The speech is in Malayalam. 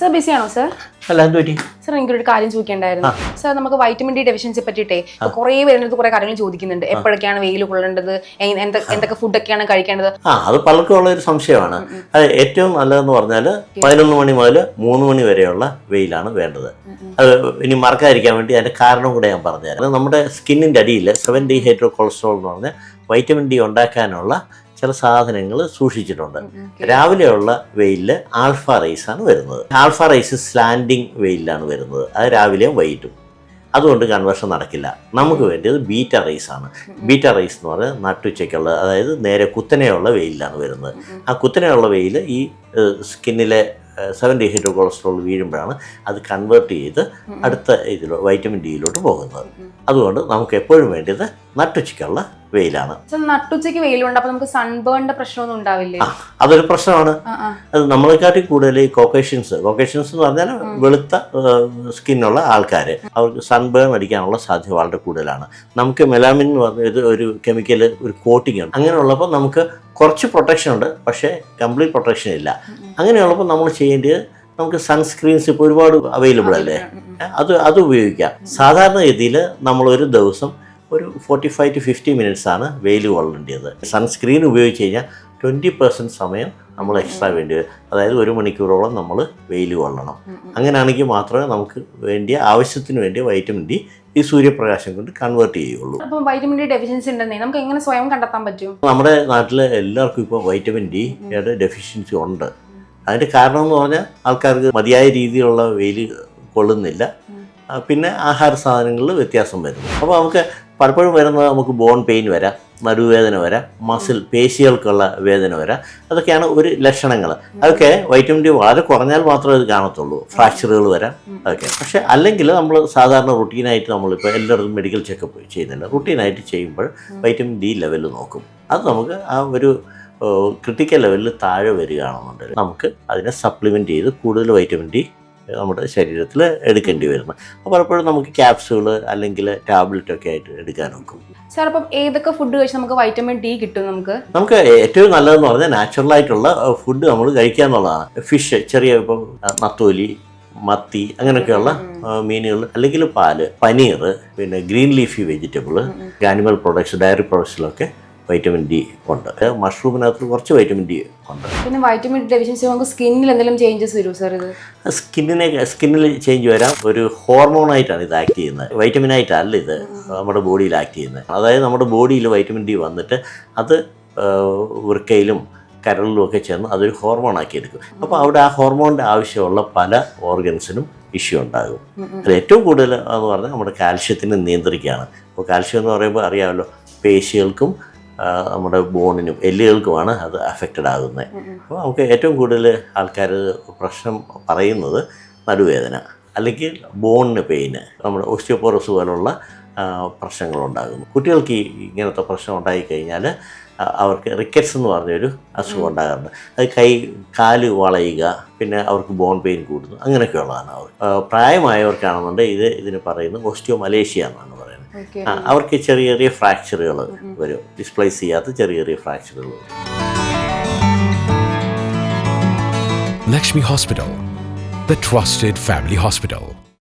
Sir ബിസിയാണോ sir? അല്ല, എന്ത് പറ്റി? സർ എനിക്കൊരു കാര്യം ചോദിക്കേണ്ടായിരുന്നു. സർ നമുക്ക് വൈറ്റമിൻ ഡി ഡെഫിഷ്യൻസി പറ്റിയിട്ടേ കുറേ പേരുടെ കുറെ കാര്യങ്ങൾ ചോദിക്കുന്നുണ്ട്. എപ്പോഴൊക്കെയാണ് വെയിൽ കൊള്ളേണ്ടത്, എന്തൊക്കെ ഫുഡൊക്കെയാണ് കഴിക്കേണ്ടത്? അത് പലർക്കും ഉള്ള ഒരു സംശയമാണ്. അത് ഏറ്റവും നല്ലതെന്ന് പറഞ്ഞാൽ 11 മണി മുതൽ 3 മണി വരെയുള്ള വെയിലാണ് വേണ്ടത്. അത് ഇനി മറക്കാതിരിക്കാൻ വേണ്ടി അതിന്റെ കാരണം കൂടെ ഞാൻ പറഞ്ഞുതരാം. നമ്മുടെ സ്കിന്നിന്റെ അടിയിൽ 7 ഡീഹൈഡ്രോ കൊളസ്ട്രോൾ എന്ന് പറഞ്ഞ വൈറ്റമിൻ ഡി ഉണ്ടാക്കാനുള്ള ചില സാധനങ്ങൾ സൂക്ഷിച്ചിട്ടുണ്ട്. രാവിലെയുള്ള വെയിലിൽ ആൽഫ റൈസ് ആണ് വരുന്നത്. ആൽഫ റൈസ് സ്ലാൻഡിങ് വെയിലാണ് വരുന്നത്. അത് രാവിലെയും വൈകിട്ടും. അതുകൊണ്ട് കൺവേർഷൻ നടക്കില്ല. നമുക്ക് വേണ്ടത് ബീറ്റ റൈസ് ആണ്. ബീറ്റ റൈസ് എന്ന് പറഞ്ഞാൽ നട്ടുച്ചയ്ക്കുള്ള, അതായത് നേരെ കുത്തനെയുള്ള വെയിലാണ് വരുന്നത്. ആ കുത്തനെയുള്ള വെയിൽ ഈ സ്കിന്നിലെ 7 ഡീഹൈഡ്രോ കൊളസ്ട്രോൾ വീഴുമ്പോഴാണ് അത് കൺവേർട്ട് ചെയ്ത് അടുത്ത വൈറ്റമിൻ ഡിയിലോട്ട് പോകുന്നത്. അതുകൊണ്ട് നമുക്ക് എപ്പോഴും വേണ്ടത് നട്ടുച്ചയ്ക്കുള്ള വെയിലാണ്. നട്ടുച്ചയ്ക്ക് വെയിലുണ്ട്, അപ്പൊ നമുക്ക് സൺബേണിന്റെ പ്രശ്നമൊന്നും ഉണ്ടാവില്ലേ? അതൊരു പ്രശ്നമാണ്. അത് നമ്മളെക്കാട്ടി കൂടുതൽ ഈ കോക്കേഷ്യൻസ് എന്ന് പറഞ്ഞാൽ വെളുത്ത സ്കിന്നുള്ള ആൾക്കാർ, അവർക്ക് സൺബേൺ അടിക്കാനുള്ള സാധ്യത വളരെ കൂടുതലാണ്. നമുക്ക് മെലാമിൻ എന്ന് പറഞ്ഞ ഒരു കെമിക്കൽ, ഒരു കോട്ടിംഗ് ഉണ്ട്. അങ്ങനെയുള്ളപ്പോൾ നമുക്ക് കുറച്ച് പ്രൊട്ടക്ഷൻ ഉണ്ട്, പക്ഷേ കംപ്ലീറ്റ് പ്രൊട്ടക്ഷൻ ഇല്ല. അങ്ങനെയുള്ളപ്പോൾ നമ്മൾ ചെയ്യേണ്ടത്, നമുക്ക് സൺസ്ക്രീൻസ് ഇപ്പോൾ ഒരുപാട് അവൈലബിൾ അല്ലേ, അത് ഉപയോഗിക്കാം. സാധാരണഗതിയിൽ നമ്മളൊരു ദിവസം ഒരു 45 to 50 മിനിറ്റ്സ് ആണ് വെയിൽ കൊള്ളേണ്ടത്. സൺസ്ക്രീൻ ഉപയോഗിച്ച് കഴിഞ്ഞാൽ 20% സമയം നമ്മൾ എക്സ്ട്രാ വേണ്ടി വരും. അതായത് 1 മണിക്കൂറോളം നമ്മൾ വെയിൽ കൊള്ളണം. അങ്ങനെയാണെങ്കിൽ മാത്രമേ നമുക്ക് വേണ്ടിയ ആവശ്യത്തിന് വേണ്ടിയ വൈറ്റമിൻ ഡി ഈ സൂര്യപ്രകാശം കൊണ്ട് കൺവേർട്ട് ചെയ്യുള്ളൂ. അപ്പോൾ വൈറ്റമിൻ ഡി ഡെഫിഷ്യൻസി ഉണ്ടെന്നേ നമുക്ക് എങ്ങനെ സ്വയം കണ്ടെത്താൻ പറ്റും? നമ്മുടെ നാട്ടിൽ എല്ലാവർക്കും ഇപ്പോൾ വൈറ്റമിൻ ഡിയുടെ ഡെഫിഷ്യൻസി ഉണ്ട്. അതിൻ്റെ കാരണം എന്ന് പറഞ്ഞാൽ ആൾക്കാർക്ക് മതിയായ രീതിയിലുള്ള വെയിൽ കൊള്ളുന്നില്ല. പിന്നെ ആഹാര സാധനങ്ങളിൽ വ്യത്യാസം വരുന്നു. അപ്പോൾ നമുക്ക് പലപ്പോഴും വരുന്നത്, നമുക്ക് ബോൺ പെയിൻ വരാം, നടുവേദന വരാം, മസിൽ പേശികൾക്കുള്ള വേദന വരാം. അതൊക്കെയാണ് ഒരു ലക്ഷണങ്ങൾ. അതൊക്കെ വൈറ്റമിൻ ഡി വളരെ കുറഞ്ഞാൽ മാത്രമേ ഇത് കാണത്തുള്ളൂ. ഫ്രാക്ചറുകൾ വരാം, അതൊക്കെ. പക്ഷേ അല്ലെങ്കിൽ നമ്മൾ സാധാരണ റുട്ടീനായിട്ട് നമ്മളിപ്പോൾ എല്ലായിടത്തും മെഡിക്കൽ ചെക്കപ്പ് ചെയ്യുന്നില്ല. റുട്ടീനായിട്ട് ചെയ്യുമ്പോൾ വൈറ്റമിൻ ഡി ലെവൽ നോക്കും. അത് നമുക്ക് ആ ഒരു ക്രിട്ടിക്കൽ ലെവലിൽ താഴെ വരികയാണെന്നുണ്ടെങ്കിൽ നമുക്ക് അതിനെ സപ്ലിമെൻറ്റ് ചെയ്ത് കൂടുതൽ വൈറ്റമിൻ ഡി നമ്മുടെ ശരീരത്തിൽ എടുക്കേണ്ടി വരുന്നു. അപ്പോൾ പലപ്പോഴും നമുക്ക് ക്യാപ്സ്യൂൾ അല്ലെങ്കിൽ ടാബ്ലറ്റ് ഒക്കെ ആയിട്ട് എടുക്കാൻ നോക്കും. സാർ, അപ്പം ഏതൊക്കെ ഫുഡ് കഴിച്ച് നമുക്ക് വൈറ്റമിൻ ഡി കിട്ടും? നമുക്ക് ഏറ്റവും നല്ലതെന്ന് പറഞ്ഞാൽ നാച്ചുറൽ ആയിട്ടുള്ള ഫുഡ് നമ്മൾ കഴിക്കുക എന്നുള്ളതാണ്. ഫിഷ്, ചെറിയ ഇപ്പം നത്തോലി, മത്തി, അങ്ങനെയൊക്കെയുള്ള മീനുകൾ, അല്ലെങ്കിൽ പാല്, പനീർ, പിന്നെ green leafy vegetable, animal products, dairy പ്രൊഡക്ട്സിലൊക്കെ വൈറ്റമിൻ ഡി ഉണ്ട്. മഷ്റൂമിനകത്ത് കുറച്ച് വൈറ്റമിൻ ഡി ഉണ്ട്. പിന്നെ വൈറ്റമിൻ ഡി ഡെഫിഷ്യൻസി നമുക്ക് സ്കിന്നിൽ എന്തെങ്കിലും ചേഞ്ചസ് വരും സാർ? ഇത് സ്കിന്നിൽ ചേഞ്ച് വരാം. ഒരു ഹോർമോണായിട്ടാണ് ഇത് ആക്ട് ചെയ്യുന്നത്, വൈറ്റമിൻ ആയിട്ടല്ല ഇത് നമ്മുടെ ബോഡിയിൽ ആക്ട് ചെയ്യുന്നത്. അതായത് നമ്മുടെ ബോഡിയിൽ വൈറ്റമിൻ ഡി വന്നിട്ട് അത് വൃക്കയിലും കരളിലും ഒക്കെ ചേർന്ന് അതൊരു ഹോർമോണാക്കി എടുക്കും. അപ്പോൾ അവിടെ ആ ഹോർമോണിൻ്റെ ആവശ്യമുള്ള പല ഓർഗൻസിനും ഇഷ്യൂ ഉണ്ടാകും. അത് ഏറ്റവും കൂടുതൽ എന്ന് പറഞ്ഞാൽ നമ്മുടെ കാൽഷ്യത്തിനെ നിയന്ത്രിക്കുകയാണ്. അപ്പോൾ കാൽഷ്യം എന്ന് പറയുമ്പോൾ അറിയാമല്ലോ, പേശികൾക്കും നമ്മുടെ ബോണിനും എല്ലുകൾക്കുമാണ് അത് അഫക്റ്റഡ് ആകുന്നത്. അപ്പോൾ നമുക്ക് ഏറ്റവും കൂടുതൽ ആൾക്കാർ പ്രശ്നം പറയുന്നത് നടുവേദന, അല്ലെങ്കിൽ ബോണിന് പെയിന്, നമ്മുടെ ഓസ്റ്റിയോപോറോസ് പോലുള്ള പ്രശ്നങ്ങളുണ്ടാകുന്നു. കുട്ടികൾക്ക് ഇങ്ങനത്തെ പ്രശ്നം ഉണ്ടായിക്കഴിഞ്ഞാൽ അവർക്ക് റിക്കറ്റ്സ് എന്ന് പറഞ്ഞൊരു അസുഖം ഉണ്ടാകാറുണ്ട്. അത് കാല് വളയുക, പിന്നെ അവർക്ക് ബോൺ പെയിൻ കൂടുന്നു, അങ്ങനെയൊക്കെയുള്ളതാണ്. അവർ പ്രായമായവർക്കാണെന്നുണ്ടെങ്കിൽ ഇതിന് പറയുന്നത് ഓസ്റ്റിയോമലേഷ്യ എന്നാണ് പറയുന്നത്. അവർക്ക് ചെറിയ ചെറിയ ഫ്രാക്ചറുകൾ വരും, ഡിസ്പ്ലേസ് ചെയ്യാത്ത ചെറിയ ചെറിയ ഫ്രാക്ചറുകൾ വരും. Lakshmi Hospital, the trusted family hospital.